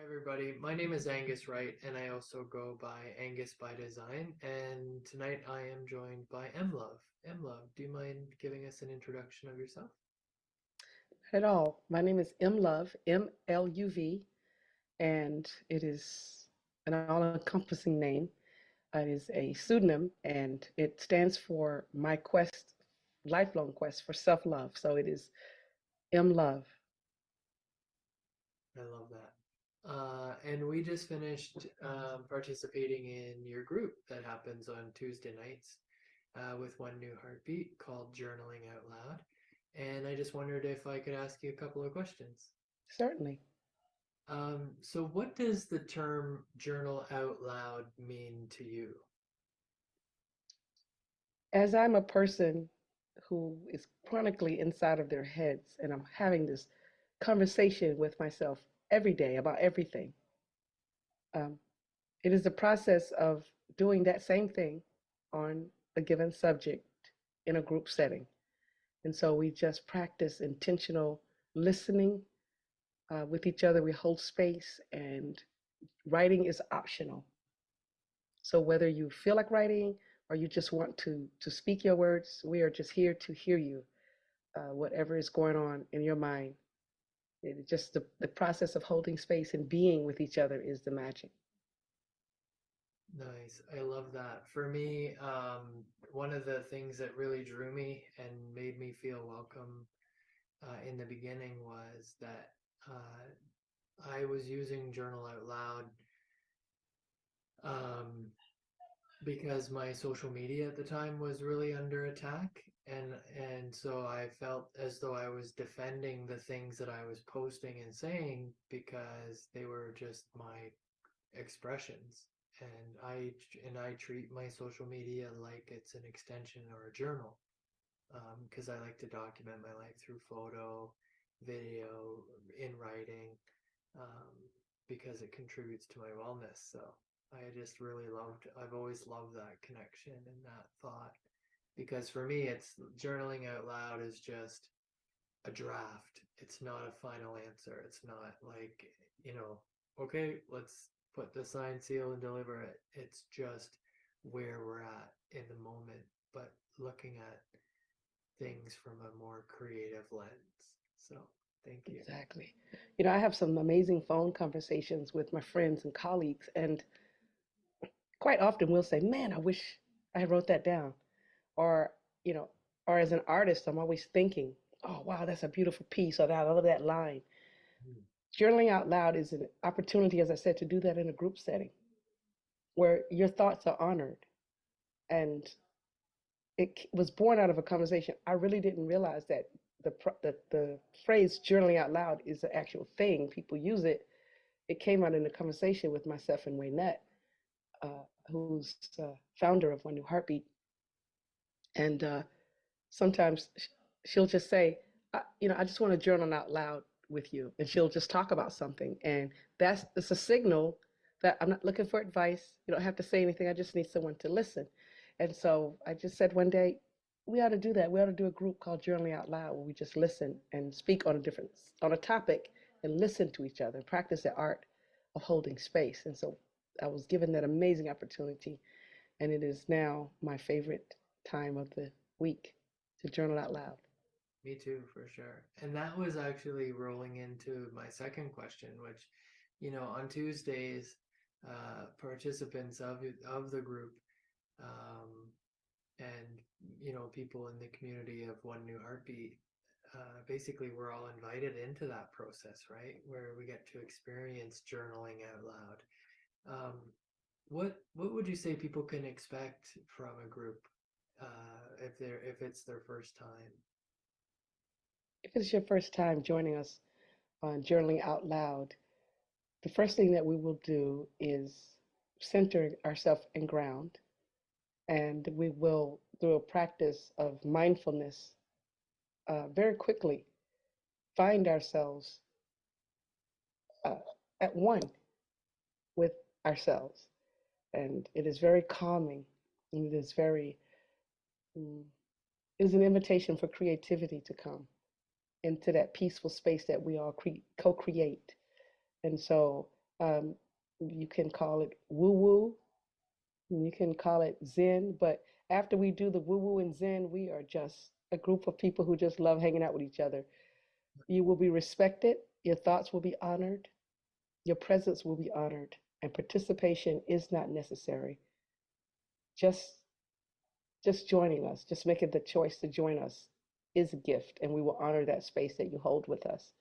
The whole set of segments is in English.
Everybody. My name is Angus Wright, and I also go by Angus by Design. And tonight I am joined by Mluv. Mluv, do you mind giving us an introduction of yourself? At all. My name is Mluv, Mluv, and it is an all-encompassing name. It is a pseudonym, and it stands for my quest, lifelong quest for self-love. So it is Mluv. I love that. And we just finished participating in your group that happens on Tuesday nights with One New Heartbeat called Journaling Out Loud. And I just wondered if I could ask you a couple of questions. Certainly. So what does the term journal out loud mean to you? As I'm a person who is chronically inside of their heads, and I'm having this conversation with myself every day about everything, um, it is the process of doing that same thing on a given subject in a group setting. And so we just practice intentional listening with each other. We hold space, and writing is optional. So whether you feel like writing or you just want to speak your words, we are just here to hear you, whatever is going on in your mind. It just the process of holding space and being with each other is the magic. Nice. I love that. For me, one of the things that really drew me and made me feel welcome in the beginning was that I was using Journal Out Loud um, because my social media at the time was really under attack, and so I felt as though I was defending the things that I was posting and saying because they were just my expressions, and I treat my social media like it's an extension or a journal, because I like to document my life through photo, video, in writing, um, because it contributes to my wellness. So I've always loved that connection and that thought, because for me, it's journaling out loud is just a draft. It's not a final answer. It's not like, you know, okay, let's put the sign, seal, and deliver it. It's just where we're at in the moment, but looking at things from a more creative lens. So, thank you. Exactly. I have some amazing phone conversations with my friends and colleagues, and quite often we'll say, "Man, I wish I had wrote that down." Or, you know, or as an artist, I'm always thinking, "Oh, wow, that's a beautiful piece," or that I love that line. Mm. Journaling out loud is an opportunity, as I said, to do that in a group setting where your thoughts are honored. And it was born out of a conversation. I really didn't realize that the phrase journaling out loud is an actual thing. People use it. It came out in a conversation with myself and Waynette, who's founder of One New Heartbeat. And sometimes she'll just say, I just want to journal out loud with you. And she'll just talk about something. And it's a signal that I'm not looking for advice. You don't have to say anything. I just need someone to listen. And so I just said one day, we ought to do that. We ought to do a group called Journaling Out Loud where we just listen and speak on a topic and listen to each other and practice the art of holding space. And so I was given that amazing opportunity, and it is now my favorite time of the week to journal out loud. Me too, for sure. And that was actually rolling into my second question, which, on Tuesdays, participants of the group, um, and people in the community of One New Heartbeat, basically we're all invited into that process, right? Where we get to experience journaling out loud. Um, what would you say people can expect from a group if it's their first time? If it's your first time joining us on Journaling Out Loud, the first thing that we will do is center ourselves and ground, and we will, through a practice of mindfulness, very quickly find ourselves uh, at one with ourselves. And it is very calming, and it is very, mm, it is an invitation for creativity to come into that peaceful space that we all co create. And so Um, you can call it woo woo, you can call it Zen, but after we do the woo woo and Zen, we are just a group of people who just love hanging out with each other. You will be respected, your thoughts will be honored, your presence will be honored, and participation is not necessary. Just just joining us, just making the choice to join us is a gift, and we will honor that space that you hold with us.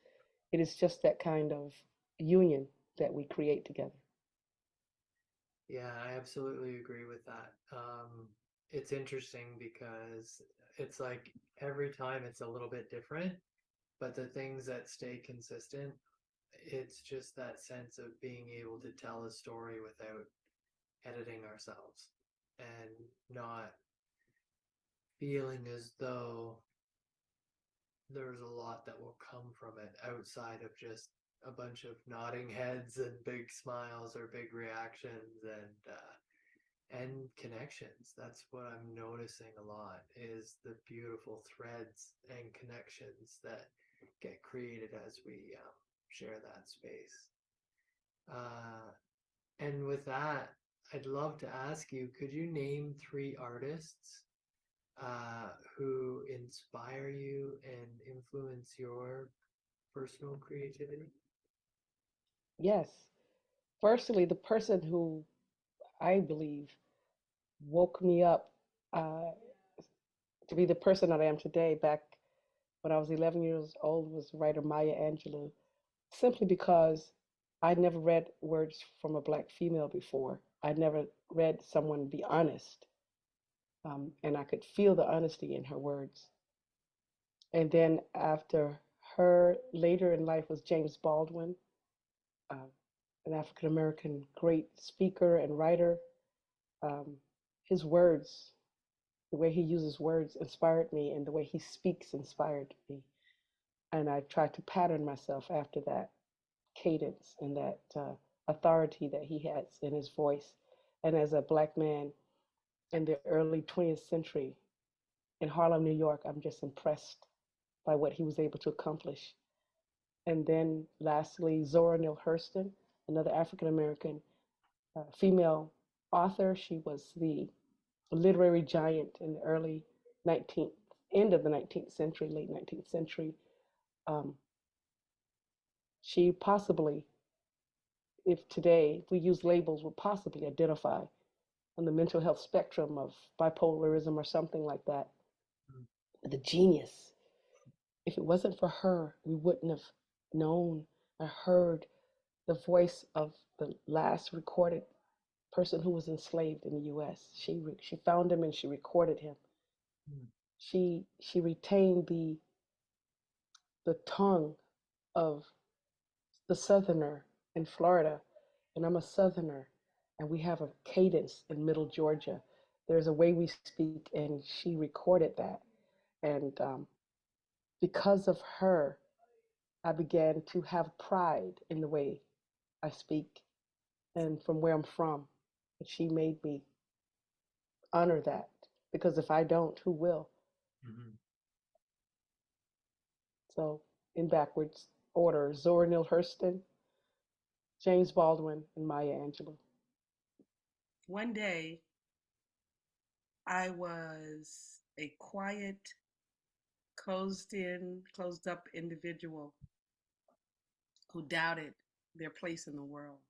It is just that kind of union that we create together. Yeah, I absolutely agree with that. It's interesting because it's like every time it's a little bit different, but the things that stay consistent, it's just that sense of being able to tell a story without editing ourselves and not feeling as though there's a lot that will come from it outside of just a bunch of nodding heads and big smiles or big reactions and connections. That's what I'm noticing a lot is the beautiful threads and connections that get created as we share that space. Uh, and with that, I'd love to ask you, could you name three artists who inspire you and influence your personal creativity? Yes. Firstly, the person who I believe woke me up uh, to be the person that I am today back when I was 11 years old was writer Maya Angelou, simply because I'd never read words from a black female before. I'd never read someone be honest, and I could feel the honesty in her words. And then after her, later in life was James Baldwin, uh, an African American great speaker and writer. Um, his words, the way he uses words, inspired me, and the way he speaks inspired me. And I tried to pattern myself after that cadence and that authority that he has in his voice. And as a black man in the early 20th century in Harlem, New York, I'm just impressed by what he was able to accomplish. And then lastly, Zora Neale Hurston, another African American female author. She was the literary giant in the early 19th, end of the 19th century, late 19th century. Um, she possibly, if today, if we use labels, would possibly identify on the mental health spectrum of bipolarism or something like that. The genius. If it wasn't for her, we wouldn't have known or heard the voice of the last recorded person who was enslaved in the U.S. She found him and she recorded him. Mm. She retained the tongue of the Southerner in Florida, and I'm a Southerner, and we have a cadence in Middle Georgia. There's a way we speak, and she recorded that. And because of her, I began to have pride in the way I speak and from where I'm from. But she made me honor that because if I don't, who will? Mm-hmm. So, in backwards order, Zora Neale Hurston, James Baldwin, and Maya Angelou. One day, I was a quiet, closed in, closed up individual who doubted their place in the world,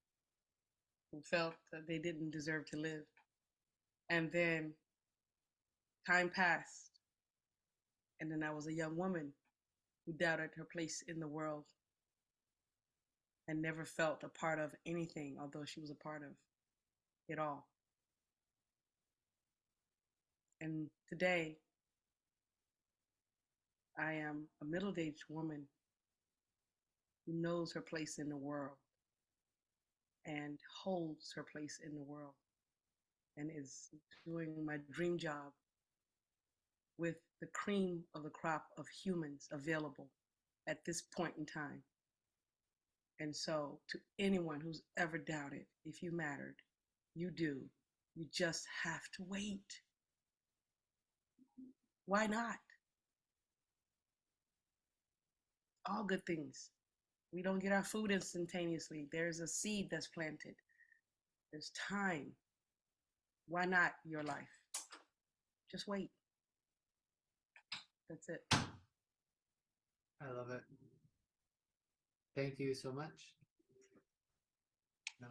who felt that they didn't deserve to live. And then time passed, and then I was a young woman who doubted her place in the world and never felt a part of anything, although she was a part of it all. And today, I am a middle aged woman who knows her place in the world and holds her place in the world and is doing my dream job with the cream of the crop of humans available at this point in time. And so, to anyone who's ever doubted if you mattered, you do. You just have to wait. Why not? All good things We don't get our food instantaneously. There's a seed that's planted. There's time. Why not your life? Just wait. That's it. I love it. Thank you so much. No.